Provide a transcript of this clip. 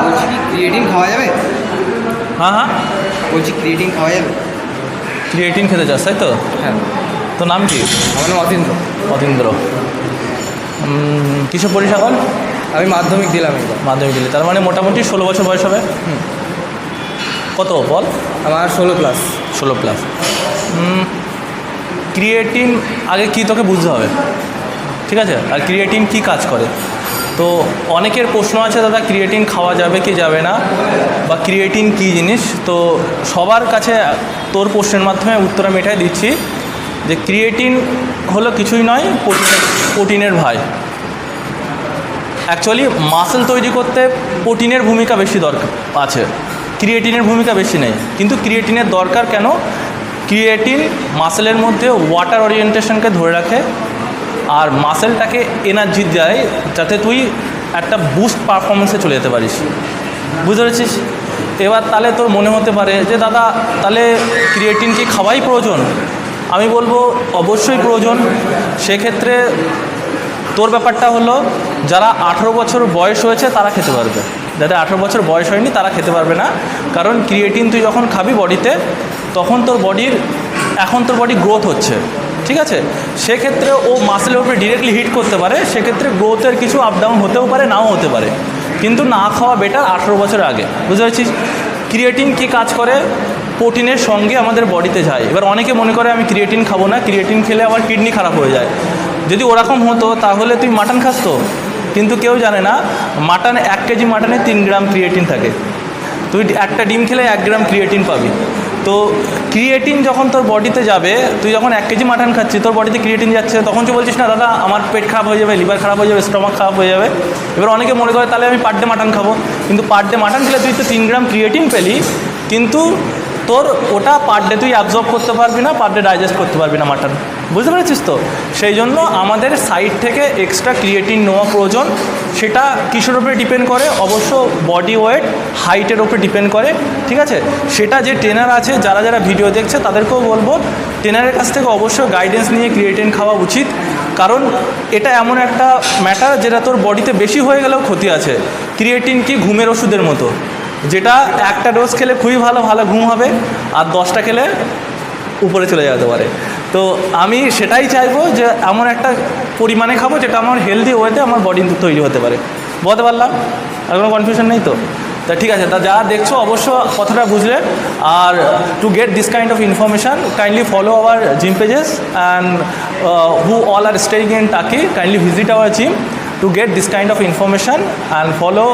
বলছি কি ক্রিয়েটিন খাওয়া যাবে? হ্যাঁ হ্যাঁ, বলছি ক্রিয়েটিন খাওয়া যাবে? ক্রিয়েটিন খেতে চাস তাই তো? হ্যাঁ। তোর নাম কি? আমার নাম অতীন্দ্র। অতীন্দ্র। কিসে পড়িস এখন? আমি মাধ্যমিক দিলাম একবার। মাধ্যমিক দিলি, তার মানে মোটামুটি 16 বছর বয়স হবে। কত বল? আমার 16+। 16+। ক্রিয়েটিন আগে কি তোকে বুঝতে হবে, ঠিক আছে? আর ক্রিয়েটিন কি কাজ করে? তো অনেকের প্রশ্ন আছে, দাদা ক্রিয়েটিন খাওয়া যাবে কি যাবে না, বা ক্রিয়েটিন কী জিনিস। তো সবার কাছে তোর প্রশ্নের মাধ্যমে উত্তর আমি এটাই দিচ্ছি যে ক্রিয়েটিন হলো কিছুই নয়, প্রোটিনের ভাই। অ্যাকচুয়ালি মাসেল তৈরি করতে প্রোটিনের ভূমিকা বেশি দরকার আছে, ক্রিয়েটিনের ভূমিকা বেশি নেই। কিন্তু ক্রিয়েটিনের দরকার কেন? ক্রিয়েটিন মাসেলের মধ্যে ওয়াটার ওরিয়েন্টেশনকে ধরে রাখে আর মাসেলটাকে এনার্জি দেয়, যাতে তুই একটা বুস্ট পারফরমেন্সে চলে যেতে পারিস। বুঝতে পেরেছিস? এবার তাহলে তোর মনে হতে পারে যে দাদা তাহলে ক্রিয়েটিন কি খাওয়াই প্রয়োজন? আমি বলবো অবশ্যই প্রয়োজন। সেক্ষেত্রে তোর ব্যাপারটা হলো যারা 18 বছর বয়স হয়েছে তারা খেতে পারবে, যাদের 18 বছর বয়স হয়নি তারা খেতে পারবে না। কারণ ক্রিয়েটিন তুই যখন খাবি বডিতে, তখন তোর বডি গ্রোথ হচ্ছে, ঠিক আছে? সেক্ষেত্রে ও মাসেলের উপরে ডিরেক্টলি হিট করতে পারে, সেক্ষেত্রে গ্রোথের কিছু আপ ডাউন হতেও পারে, নাও হতে পারে। কিন্তু না খাওয়া বেটার 18 বছর আগে। বুঝতে পারছিস? ক্রিয়েটিন কী কাজ করে? প্রোটিনের সঙ্গে আমাদের বডিতে যায়। এবার অনেকে মনে করে আমি ক্রিয়েটিন খাবো না, ক্রিয়েটিন খেলে আমার কিডনি খারাপ হয়ে যায়। যদি ওরকম হতো তাহলে তুই মাটন খাস তো। কিন্তু কেউ জানে না মাটন 1 কেজি মাটনে 3 গ্রাম ক্রিয়েটিন থাকে। তুই একটা ডিম খেলে 1 গ্রাম ক্রিয়েটিন পাবি। তো ক্রিয়েটিন যখন তোর বডিতে যাবে, তুই যখন 1 কেজি মাটন খাচ্ছিস, তোর বডিতে ক্রিয়েটিন যাচ্ছে, তখন তুই বলছিস না দাদা আমার পেট খারাপ হয়ে যাবে, লিভার খারাপ হয়ে যাবে, স্টমাক খারাপ হয়ে যাবে। এবার অনেকে মনে করে তাহলে আমি পার ডে মাটন খাবো। কিন্তু পার ডে মাটন খেলে তুই তো 3 গ্রাম ক্রিয়েটিন পেলি, কিন্তু তোর ওটা পার ডে তুই অ্যাবজর্ব করতে পারবি না, পার ডে ডাইজেস্ট করতে পারবি না মাটন। বুঝতে পেরেছিস তো? সেই জন্য আমাদের সাইড থেকে এক্সট্রা ক্রিয়েটিন নেওয়া প্রয়োজন। সেটা কিসের উপরে ডিপেন্ড করে? অবশ্য বডি ওয়েট, হাইটের উপরে ডিপেন্ড করে, ঠিক আছে? সেটা যে ট্রেনার আছে, যারা যারা ভিডিও দেখছে তাদেরকেও বলবো ট্রেনারের কাছ থেকে অবশ্যই গাইডেন্স নিয়ে ক্রিয়েটিন খাওয়া উচিত। কারণ এটা এমন একটা ম্যাটার যেটা তোর বডিতে বেশি হয়ে গেলেও ক্ষতি আছে। ক্রিয়েটিন কি ঘুমের ওষুধের মতো, যেটা একটা ডোজ খেলে খুবই ভালো ঘুম হবে, আর 10টা খেলে উপরে চলে যেতে পারে। তো আমি সেটাই চাইবো যে এমন একটা পরিমাণে খাবো যেটা আমার হেলদি ওয়েতে আমার বডি তৈরি হতে পারে। বলতে পারলাম? আর কোনো কনফিউশন নেই তো? তা ঠিক আছে, তা যারা দেখছো অবশ্য কথাটা বুঝলে। আর to get this kind of information kindly follow our gym pages and who all are staying in Taki, kindly visit our gym to get this kind of information and follow